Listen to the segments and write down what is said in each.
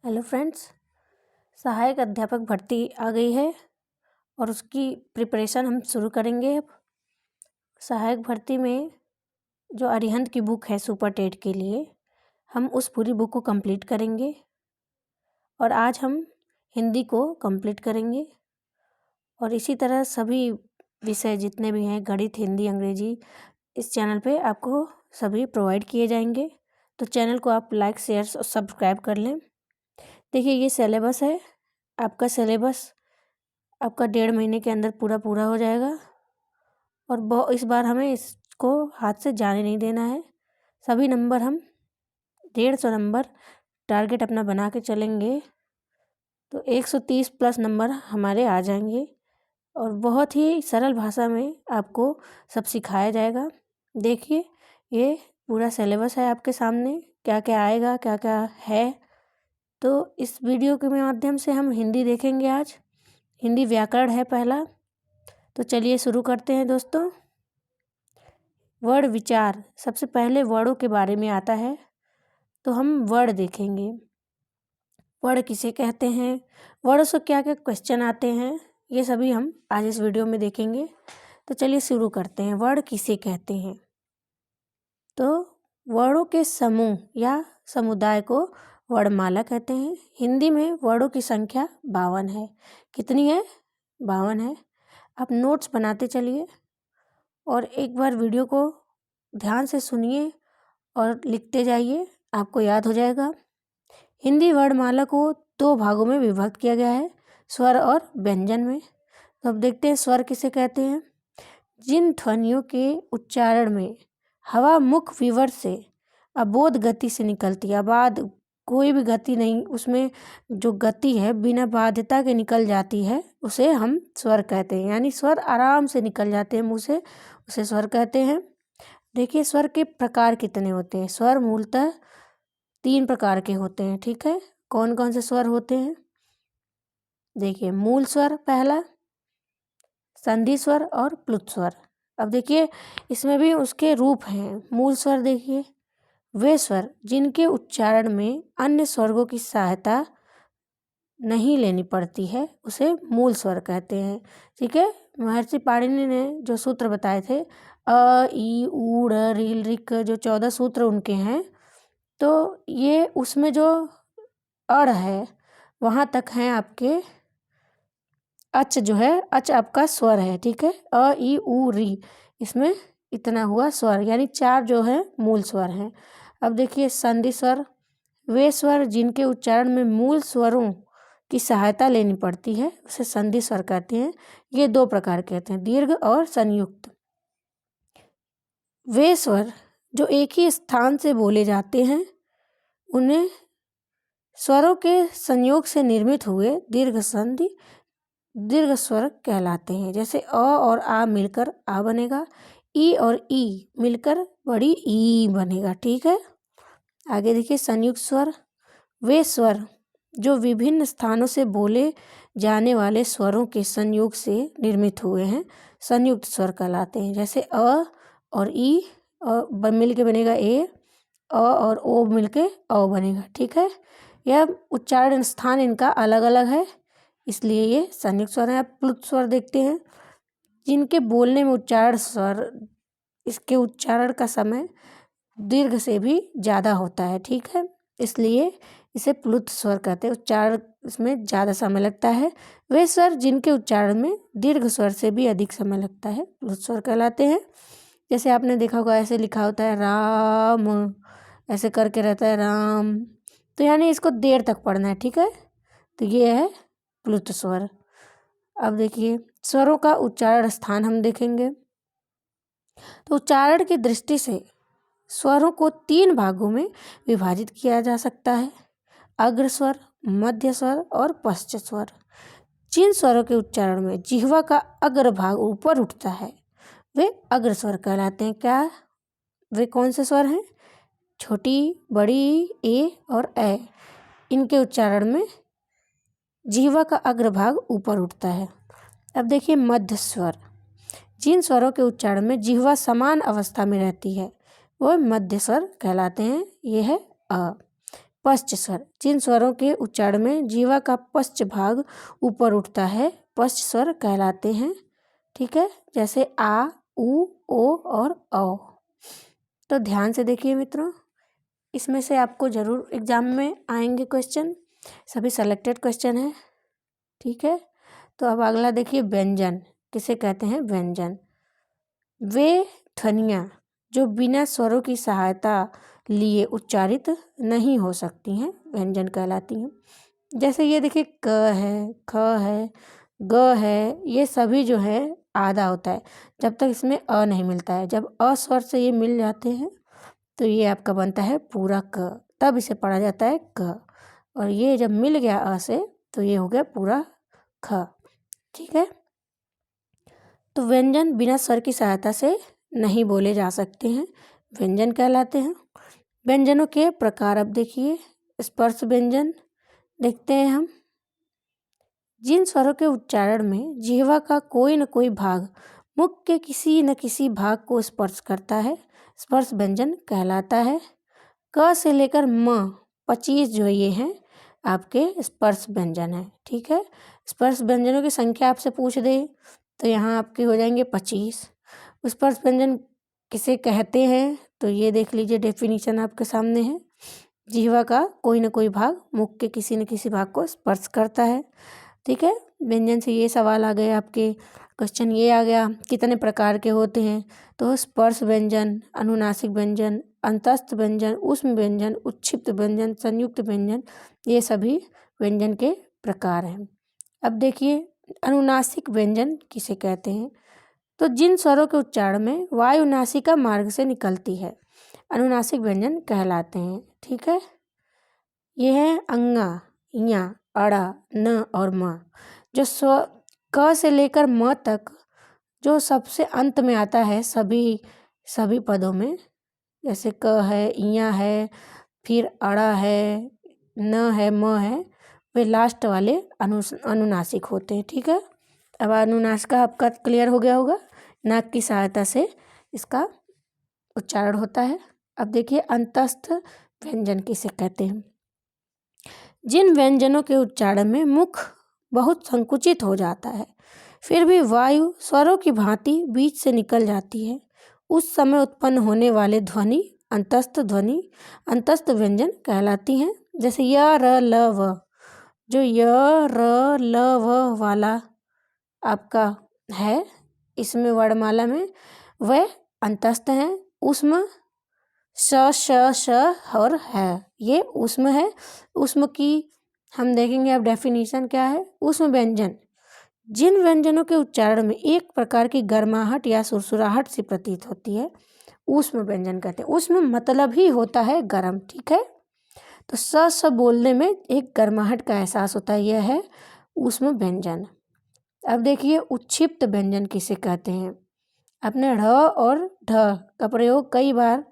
Hello friends, सहायक अध्यापक भर्ती आ गई है और उसकी प्रिपरेशन हम शुरू करेंगे। अब सहायक भर्ती में जो अरिहंत की बुक है सुपर टेट के लिए, हम उस पूरी बुक को कंप्लीट करेंगे और आज हम हिंदी को कंप्लीट करेंगे। और इसी तरह सभी विषय जितने भी हैं, गणित, हिंदी, अंग्रेजी, इस चैनल पे आपको सभी प्रोवाइड किए जाएंगे। तो चैनल को आप लाइक, शेयर और सब्सक्राइब कर लें। देखिए, ये सिलेबस है। आपका सिलेबस आपका 1.5 महीने के अंदर पूरा हो जाएगा और इस बार हमें इसको हाथ से जाने नहीं देना है। सभी नंबर हम 150 नंबर टारगेट अपना बना के चलेंगे तो 130 प्लस नंबर हमारे आ जाएंगे और बहुत ही सरल भाषा में आपको सब सिखाया जाएगा। देखिए, ये पूरा सिलेबस है आपके सामने, क्या क्या आएगा, क्या क्या है। तो इस वीडियो के माध्यम से हम हिंदी देखेंगे। आज हिंदी व्याकरण है पहला। तो चलिए शुरू करते हैं दोस्तों। वर्ण विचार, सबसे पहले वर्णों के बारे में आता है तो हम वर्ण देखेंगे। वर्ण किसे कहते हैं, वर्ण से क्या क्या क्वेश्चन आते हैं, ये सभी हम आज इस वीडियो में देखेंगे। तो चलिए शुरू करते हैं। वर्ण किसे कहते हैं? तो वर्णों के समूह या समुदाय को वर्णमाला कहते हैं। हिंदी में वर्णों की संख्या 52 है। कितनी है? 52 है। आप नोट्स बनाते चलिए और एक बार वीडियो को ध्यान से सुनिए और लिखते जाइए, आपको याद हो जाएगा। हिंदी वर्णमाला को 2 भागों में विभक्त किया गया है, स्वर और व्यंजन में। तो अब देखते हैं स्वर किसे कहते हैं। जिन ध्वनियों के उच्चारण में हवा मुख विवर से अबोध गति से निकलती है, अबाध कोई भी गति नहीं, उसमें जो गति है बिना बाध्यता के निकल जाती है, उसे हम स्वर कहते हैं। यानी स्वर आराम से निकल जाते हैं मुंह से, उसे स्वर कहते हैं। देखिए, स्वर के प्रकार कितने होते हैं। स्वर मूलतः 3 प्रकार के होते हैं। ठीक है, कौन कौन से स्वर होते हैं? देखिए, मूल स्वर पहला, संधि स्वर और प्लुत स्वर। अब देखिए, इसमें भी उसके रूप हैं। मूल स्वर देखिए, वे स्वर जिनके उच्चारण में अन्य स्वर्गों की सहायता नहीं लेनी पड़ती है, उसे मूल स्वर कहते हैं। ठीक है, महर्षि पाणिनि ने जो सूत्र बताए थे, अ, ई, ऊ, ऋ, ऋ, ऋक, जो 14 सूत्र उनके हैं, तो ये उसमें जो अड़ है वहाँ तक हैं आपके। अच जो है, अच आपका स्वर है। ठीक है, अ, ई, ऊ, री, इसमें इतना हुआ स्वर, यानी 4 जो है मूल स्वर हैं। अब देखिए, संधि स्वर, वे स्वर जिनके उच्चारण में मूल स्वरों की सहायता लेनी पड़ती है, उसे संधि स्वर कहते हैं। ये 2 प्रकार के होते हैं, दीर्घ और संयुक्त। वे स्वर जो एक ही स्थान से बोले जाते हैं, उन्हें स्वरों के संयोग से निर्मित हुए दीर्घ स्वर कहलाते हैं। जैसे अ और आ मिलकर आ बनेगा, ई और ई मिलकर बड़ी ई बनेगा। ठीक है, आगे देखिए, संयुक्त स्वर, वे स्वर जो विभिन्न स्थानों से बोले जाने वाले स्वरों के संयोग से निर्मित हुए हैं, संयुक्त स्वर कहलाते हैं। जैसे अ और ई और मिल के बनेगा ए, अ और ओ मिल के औ बनेगा। ठीक है, यह उच्चारण स्थान इनका अलग अलग है, इसलिए ये संयुक्त स्वर है। अब प्लुत स्वर देखते हैं, जिनके बोलने में उच्चारण स्वर, इसके उच्चारण का समय दीर्घ से भी ज़्यादा होता है। ठीक है, इसलिए इसे प्लुत स्वर कहते हैं। उच्चारण इसमें ज़्यादा समय लगता है। वे स्वर जिनके उच्चारण में दीर्घ स्वर से भी अधिक समय लगता है, प्लुत स्वर कहलाते हैं। जैसे आपने देखा होगा, ऐसे लिखा होता है राम, ऐसे करके रहता है राम, तो यानी इसको देर तक पढ़ना है। ठीक है, तो ये है प्लुत स्वर। अब देखिए, स्वरों का उच्चारण स्थान हम देखेंगे। तो उच्चारण की दृष्टि से स्वरों को 3 भागों में विभाजित किया जा सकता है, अग्र स्वर, मध्य स्वर और पश्च स्वर। जिन स्वरों के उच्चारण में जिह्वा का अग्र भाग ऊपर उठता है, वे अग्र स्वर कहलाते हैं। क्या वे कौन से स्वर हैं? छोटी, बड़ी, ए और ए, इनके उच्चारण में जिह्वा का अग्रभाग ऊपर उठता है। अब देखिए, मध्य स्वर, जिन स्वरों के उच्चारण में जिह्वा समान अवस्था में रहती है, वो मध्य स्वर कहलाते हैं। ये है अ। पश्च स्वर, जिन स्वरों के उच्चारण में जीवा का पश्च भाग ऊपर उठता है पश्च स्वर कहलाते हैं। ठीक है, जैसे आ, उ, ओ और औ। तो ध्यान से देखिए मित्रों, इसमें से आपको जरूर एग्जाम में आएंगे क्वेश्चन, सभी सेलेक्टेड क्वेश्चन है। ठीक है, तो अब अगला देखिए व्यंजन किसे कहते हैं। व्यंजन वे ध्वनियाँ जो बिना स्वरों की सहायता लिए उच्चारित नहीं हो सकती हैं, व्यंजन कहलाती हैं। जैसे ये देखिए क है, ख है, ग है, ये सभी जो है आधा होता है जब तक इसमें अ नहीं मिलता है। जब अ स्वर से ये मिल जाते हैं तो ये आपका बनता है पूरा क, तब इसे पढ़ा जाता है क। और ये जब मिल गया अ से तो ये हो गया पूरा ख। ठीक है, तो व्यंजन बिना स्वर की सहायता से नहीं बोले जा सकते हैं, व्यंजन कहलाते हैं। व्यंजनों के प्रकार अब देखिए, स्पर्श व्यंजन देखते हैं हम। जिन स्वरों के उच्चारण में जिह्वा का कोई न कोई भाग मुख के किसी न किसी भाग को स्पर्श करता है, स्पर्श व्यंजन कहलाता है। क से लेकर म 25 जो ये हैं आपके स्पर्श व्यंजन है। ठीक है, स्पर्श व्यंजनों की संख्या आपसे पूछ दे तो यहाँ आपके हो जाएंगे 25। स्पर्श व्यंजन किसे कहते हैं तो ये देख लीजिए, डेफिनेशन आपके सामने है। जिह्वा का कोई न कोई भाग मुख के किसी न किसी भाग को स्पर्श करता है। ठीक है, व्यंजन से ये सवाल आ गए आपके, क्वेश्चन ये आ गया कितने प्रकार के होते हैं। तो स्पर्श व्यंजन, अनुनासिक व्यंजन, अंतस्थ व्यंजन, ऊष्म व्यंजन, उच्छिप्त व्यंजन, संयुक्त व्यंजन, ये सभी व्यंजन के प्रकार हैं। अब देखिए अनुनासिक व्यंजन किसे कहते हैं, तो जिन स्वरों के उच्चारण में वायु नासिका मार्ग से निकलती है अनुनासिक व्यंजन कहलाते हैं। ठीक है, ये है अंगा, या, अड़ा, न और म। जो स्व क से लेकर म तक जो सबसे अंत में आता है सभी पदों में, जैसे क है, इया है, फिर अड़ा है, न है, म है, वे लास्ट वाले अनुनासिक होते हैं। ठीक है, अब अनुनासिका आपका क्लियर हो गया होगा, नाक की सहायता से इसका उच्चारण होता है। अब देखिए अंतस्थ व्यंजन किसे कहते हैं। जिन व्यंजनों के उच्चारण में मुख बहुत संकुचित हो जाता है फिर भी वायु स्वरों की भांति बीच से निकल जाती है, उस समय उत्पन्न होने वाले ध्वनि अंतस्थ व्यंजन कहलाती हैं। जैसे य, र, ल, व, जो य, र, ल, व वाला आपका है, इसमें वर्णमाला में वह अंतस्थ हैं। उसमें श, श, श और है, ये उसमें है। उसमें की हम देखेंगे अब डेफिनेशन क्या है। उसमें व्यंजन जिन व्यंजनों के उच्चारण में एक प्रकार की गर्माहट या सुरसुराहट सी प्रतीत होती है उसमें व्यंजन कहते हैं। उसमें मतलब ही होता है गर्म। ठीक है, तो स बोलने में एक गर्माहट का एहसास होता है, यह है उसमें व्यंजन। अब देखिए उच्छिप्त व्यंजन किसे कहते हैं। आपने ढ़ और ढ का प्रयोग कई बार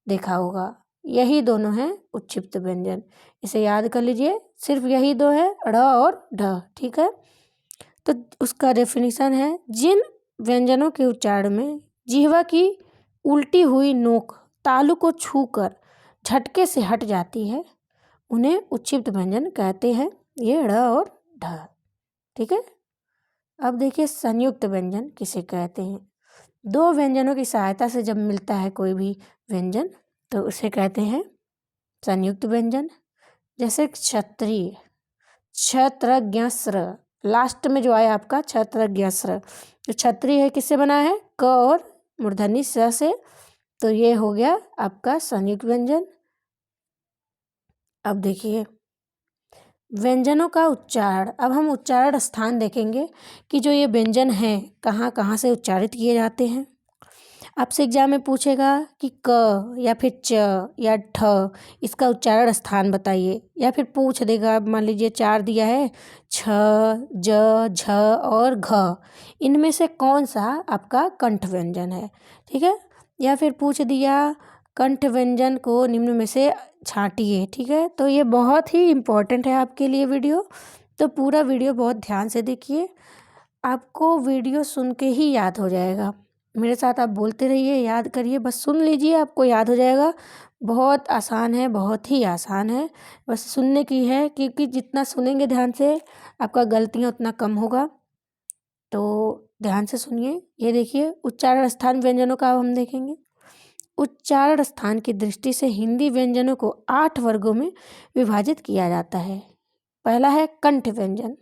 देखा होगा, यही दोनों हैं उच्छिप्त व्यंजन, इसे याद कर लीजिए, सिर्फ यही दो है, ढ़ और ढ। ठीक है, तो उसका डेफिनेशन है, जिन व्यंजनों के उच्चारण में जिह्वा की उल्टी हुई नोक तालु को छूकर झटके से हट जाती है उन्हें उच्छिप्त व्यंजन कहते हैं, ये ढ़ और ढ। ठीक है, अब देखिए संयुक्त व्यंजन किसे कहते हैं। दो व्यंजनों की सहायता से जब मिलता है कोई भी व्यंजन तो उसे कहते हैं संयुक्त व्यंजन। जैसे क्षत्रिय, क्षत्रज्ञस्र, लास्ट में जो आया आपका क्षत्रज्ञस्र, जो क्षत्रिय है किससे बना है, क और मूर्धन्य स से, तो ये हो गया आपका संयुक्त व्यंजन। अब देखिए व्यंजनों का उच्चारण, अब हम उच्चारण स्थान देखेंगे कि जो ये व्यंजन हैं कहाँ कहाँ से उच्चारित किए जाते हैं। आपसे एग्जाम में पूछेगा कि क या फिर च या ठ, इसका उच्चारण स्थान बताइए, या फिर पूछ देगा, मान लीजिए 4 दिया है, छ, ज, झ और घ, इनमें से कौन सा आपका कंठ व्यंजन है। ठीक है, या फिर पूछ दिया कंठ व्यंजन को निम्न में से छांटिए। ठीक है, तो ये बहुत ही इम्पोर्टेंट है आपके लिए वीडियो, तो पूरा वीडियो बहुत ध्यान से देखिए, आपको वीडियो सुन के ही याद हो जाएगा। मेरे साथ आप बोलते रहिए, याद करिए, बस सुन लीजिए आपको याद हो जाएगा। बहुत आसान है, बहुत ही आसान है, बस सुनने की है, क्योंकि जितना सुनेंगे ध्यान से आपका गलतियाँ उतना कम होगा। तो ध्यान से सुनिए। ये देखिए, उच्चारण स्थान व्यंजनों का अब हम देखेंगे। उच्चारण स्थान की दृष्टि से हिंदी व्यंजनों को 8 वर्गों में विभाजित किया जाता है। पहला है कंठ व्यंजन।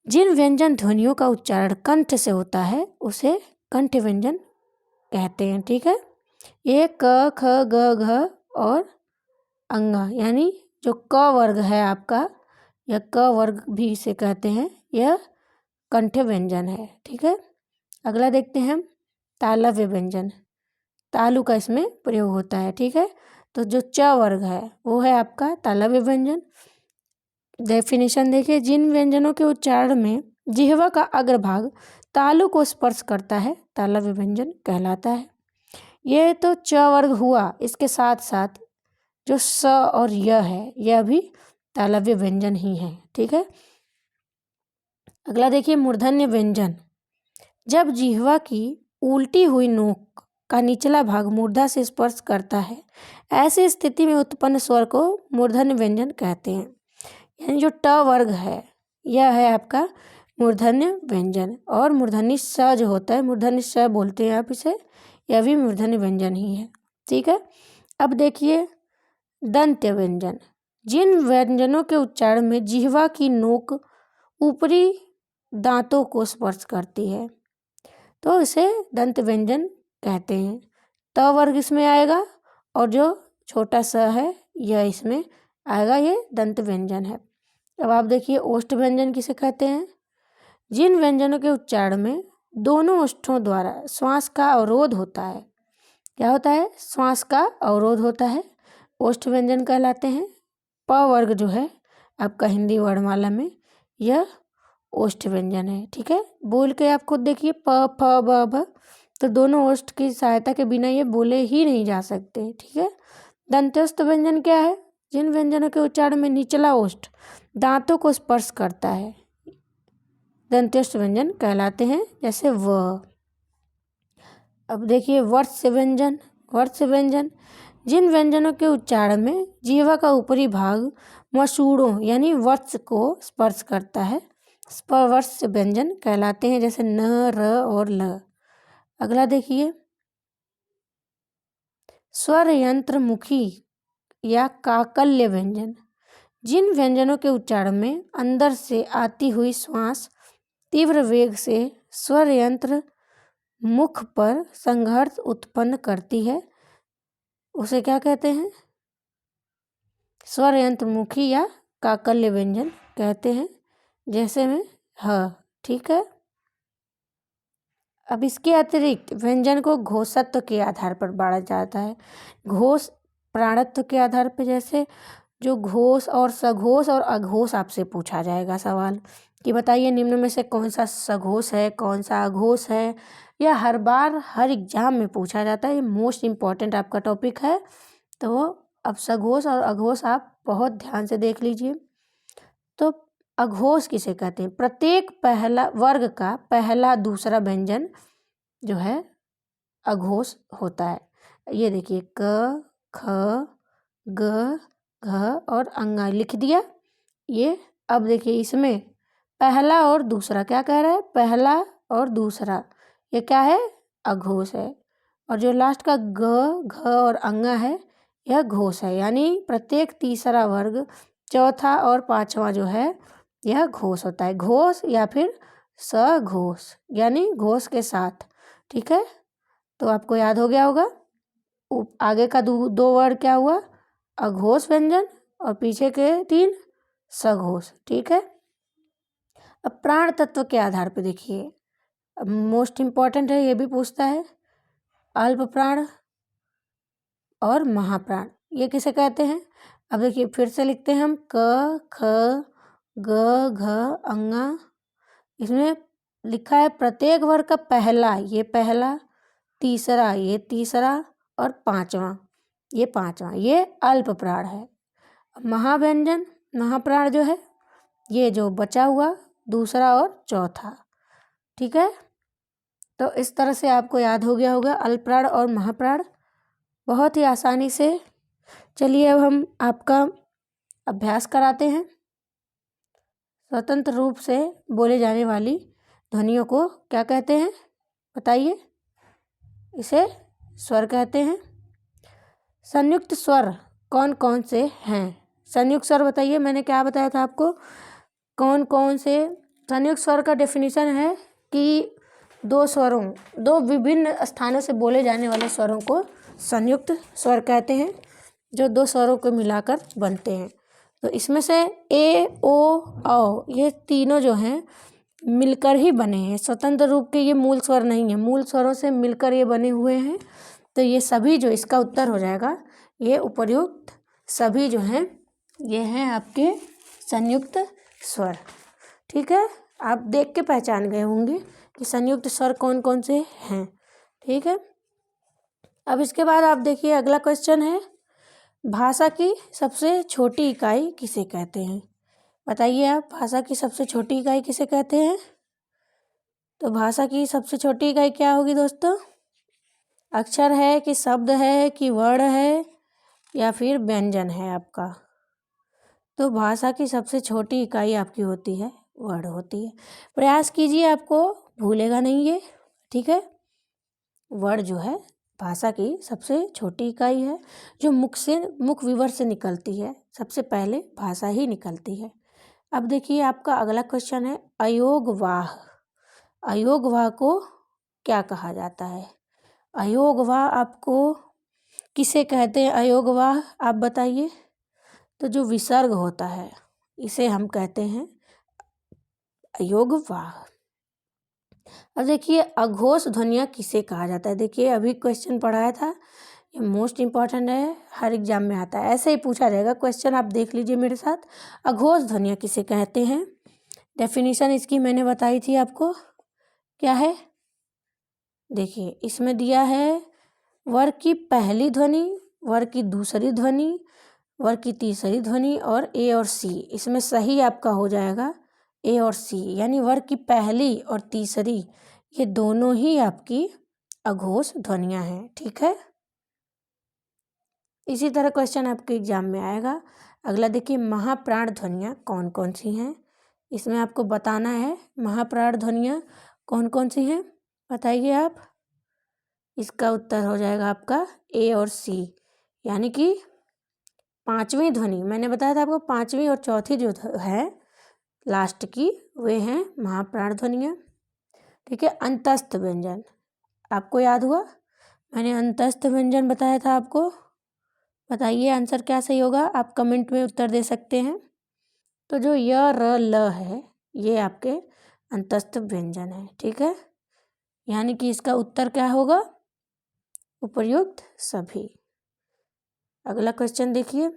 जिन व्यंजन ध्वनियों का उच्चारण कंठ से होता है उसे कंठ व्यंजन कहते हैं। ठीक है, ये क ख ग घ और अंगा, यानी जो क वर्ग है आपका, या क वर्ग भी इसे कहते हैं, यह कंठ व्यंजन है। ठीक है, अगला देखते हैं हम तालव्य व्यंजन। तालु का इसमें प्रयोग होता है। ठीक है, तो जो च वर्ग है वो है आपका तालव्य व्यंजन। डेफिनेशन देखिए, जिन व्यंजनों के उच्चारण में जिह्वा का अग्रभाग तालु को स्पर्श करता है तालव्य व्यंजन कहलाता है। यह तो च वर्ग हुआ, इसके साथ साथ जो स और य है यह भी तालव्य व्यंजन ही है। ठीक है, अगला देखिए मूर्धन्य व्यंजन। जब जिह्वा की उल्टी हुई नोक का निचला भाग मूर्धा से स्पर्श करता है, ऐसी स्थिति में उत्पन्न स्वर को मूर्धन्य व्यंजन कहते हैं। यानी जो ट वर्ग है यह है आपका मूर्धन्य व्यंजन, और मूर्धन्य स जो होता है, मूर्धन्य स बोलते हैं आप इसे, यह भी मूर्धन्य व्यंजन ही है। ठीक है, अब देखिए दंत्य व्यंजन। जिन व्यंजनों के उच्चारण में जिह्वा की नोक ऊपरी दांतों को स्पर्श करती है तो इसे दंत व्यंजन कहते हैं। त वर्ग इसमें आएगा, और जो छोटा स है यह इसमें आएगा, ये दंत व्यंजन है। अब आप देखिए ओष्ठ व्यंजन किसे कहते हैं। जिन व्यंजनों के उच्चारण में दोनों ओष्ठों द्वारा श्वास का अवरोध होता है, क्या होता है, श्वास का अवरोध होता है, ओष्ठ व्यंजन कहलाते हैं। प वर्ग जो है आपका हिंदी वर्णमाला में, यह ओष्ठ व्यंजन है। ठीक है, बोल के आप खुद देखिए, प फ ब भ, तो दोनों ओष्ठ की सहायता के बिना ये बोले ही नहीं जा सकते। ठीक है, दंत्यस्थ व्यंजन क्या है, जिन व्यंजनों के उच्चारण में निचला ओष्ठ दांतों को स्पर्श करता है दंत्यस्थ व्यंजन कहलाते हैं, जैसे व। अब देखिए वर्त्स्य व्यंजन। वर्त्स्य व्यंजन, जिन व्यंजनों के उच्चारण में जिह्वा का ऊपरी भाग मसूड़ों यानी वत्स को स्पर्श करता है स्पर्शवर्त्स्य व्यंजन कहलाते हैं, जैसे न, र और ल। अगला देखिए स्वर यंत्र मुखी या काकल्य व्यंजन। जिन व्यंजनों के उच्चारण में अंदर से आती हुई श्वास तीव्र वेग से स्वर यंत्र मुख पर संघर्ष उत्पन्न करती है उसे क्या कहते हैं, स्वर यंत्र मुखी या काकल्य व्यंजन कहते हैं, जैसे में ह। ठीक है, अब इसके अतिरिक्त व्यंजन को घोषत्व के आधार पर बांटा जाता है। घोष प्राणत्व के आधार पर, जैसे जो घोष और सघोष और अघोष आपसे पूछा जाएगा सवाल कि बताइए निम्न में से कौन सा सघोष है, कौन सा अघोष है। यह हर बार हर एग्जाम में पूछा जाता है, ये मोस्ट इम्पॉर्टेंट आपका टॉपिक है। तो अब सघोष और अघोष आप बहुत ध्यान से देख लीजिए। तो अघोष किसे कहते हैं, प्रत्येक पहला वर्ग का पहला दूसरा व्यंजन जो है अघोष होता है। ये देखिए क, ख, ग, घ और अंगा लिख दिया ये। अब देखिए इसमें पहला और दूसरा क्या कह रहा है, पहला और दूसरा ये क्या है, अघोष है। और जो लास्ट का ग, घ और अंगा है यह घोष है। यानी प्रत्येक तीसरा वर्ग, चौथा और पांचवा जो है यह घोष होता है। घोष या फिर सघोष, यानी घोष के साथ। ठीक है, तो आपको याद हो गया होगा। आगे का दो वर्ड क्या हुआ, अघोष व्यंजन, और पीछे के 3 सघोष। ठीक है, अब प्राण तत्व के आधार पे देखिए, अब मोस्ट इम्पॉर्टेंट है, ये भी पूछता है। अल्प प्राण और महाप्राण ये किसे कहते हैं। अब देखिए फिर से लिखते हैं हम, क, ख, ग, घ, अंगा। इसमें लिखा है प्रत्येक वर्ग का पहला, ये पहला, तीसरा ये तीसरा, और पांचवा ये पांचवा, ये अल्प प्राण है। महाव्यंजन महाप्राण जो है ये जो बचा हुआ दूसरा और चौथा। ठीक है, तो इस तरह से आपको याद हो गया होगा अल्प प्राण और महाप्राण। बहुत ही आसानी से। चलिए अब हम आपका अभ्यास कराते हैं। स्वतंत्र रूप से बोले जाने वाली ध्वनियों को क्या कहते हैं बताइए? इसे स्वर कहते हैं। संयुक्त स्वर कौन कौन से हैं? संयुक्त स्वर बताइए, मैंने क्या बताया था आपको? कौन कौन से? संयुक्त स्वर का डेफिनेशन है कि दो विभिन्न स्थानों से बोले जाने वाले स्वरों को संयुक्त स्वर कहते हैं, जो दो स्वरों को मिलाकर बनते हैं। तो इसमें से ए, ओ, औ ये तीनों जो हैं मिलकर ही बने हैं, स्वतंत्र रूप के ये मूल स्वर नहीं है, मूल स्वरों से मिलकर ये बने हुए हैं। तो ये सभी जो इसका उत्तर हो जाएगा, ये उपर्युक्त सभी जो हैं ये हैं आपके संयुक्त स्वर। ठीक है, आप देख के पहचान गए होंगे कि संयुक्त स्वर कौन कौन से हैं। ठीक है, अब इसके बाद आप देखिए अगला क्वेश्चन है, भाषा की सबसे छोटी इकाई किसे कहते हैं? बताइए आप, भाषा की सबसे छोटी इकाई किसे कहते हैं? तो भाषा की सबसे छोटी इकाई क्या होगी दोस्तों? अक्षर है कि शब्द है कि वर्ण है या फिर व्यंजन है आपका? तो भाषा की सबसे छोटी इकाई आपकी होती है वर्ण होती है। प्रयास कीजिए, आपको भूलेगा नहीं ये। ठीक है, वर्ण जो है भाषा की सबसे छोटी इकाई है, जो मुख विवर से निकलती है। सबसे पहले भाषा ही निकलती है। अब देखिए आपका अगला क्वेश्चन है, अयोगवाह। अयोगवाह को क्या कहा जाता है? अयोगवाह आपको किसे कहते हैं? अयोगवाह आप बताइए। तो जो विसर्ग होता है इसे हम कहते हैं अयोगवाह। अब देखिए अघोष ध्वनियाँ किसे कहा जाता है? देखिए अभी क्वेश्चन पढ़ाया था, ये मोस्ट इम्पॉर्टेंट है, हर एग्जाम में आता है, ऐसे ही पूछा जाएगा क्वेश्चन, आप देख लीजिए मेरे साथ। अघोष ध्वनियाँ किसे कहते हैं? डेफिनेशन इसकी मैंने बताई थी आपको, क्या है? देखिए इसमें दिया है वर्ग की पहली ध्वनि, वर्ग की दूसरी ध्वनि, वर्ग की तीसरी ध्वनि और ए और सी। इसमें सही आपका हो जाएगा ए और सी, यानी वर्ग की पहली और तीसरी ये दोनों ही आपकी अघोष ध्वनियाँ हैं। ठीक है, इसी तरह क्वेश्चन आपके एग्जाम में आएगा। अगला देखिए, महाप्राण ध्वनियाँ कौन कौन सी हैं? इसमें आपको बताना है महाप्राण ध्वनियाँ कौन कौन सी हैं, बताइए आप। इसका उत्तर हो जाएगा आपका ए और सी, यानी कि पांचवी ध्वनि, मैंने बताया था आपको, पांचवी और चौथी जो है लास्ट की वे हैं महाप्राण ध्वनियाँ। ठीक है, अंतस्थ व्यंजन आपको याद हुआ, मैंने अंतस्थ व्यंजन बताया था आपको। बताइए आंसर क्या सही होगा, आप कमेंट में उत्तर दे सकते हैं। तो जो य र ल है ये आपके अंतस्थ व्यंजन है। ठीक है, यानी कि इसका उत्तर क्या होगा? उपर्युक्त सभी। अगला क्वेश्चन देखिए,